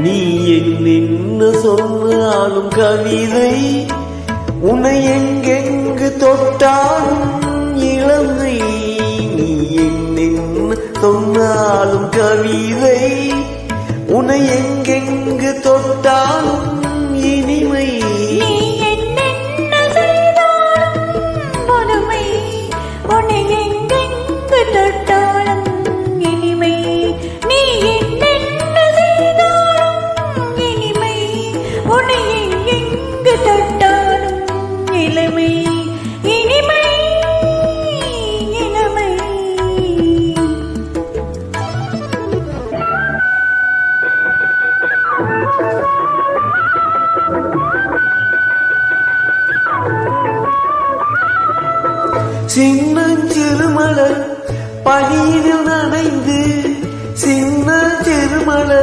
நீ என்ன சொன்னாலும் கவிதை உன்னை எங்கெங்கு தொட்டாலும் இளமை. நீ என்ன சொன்னாலும் கவிதை உன்னை எங்கெங்கு தொட்டாலும் இனிமை. சின்னஞ்சிறு மலர் பனியில் நனைந்து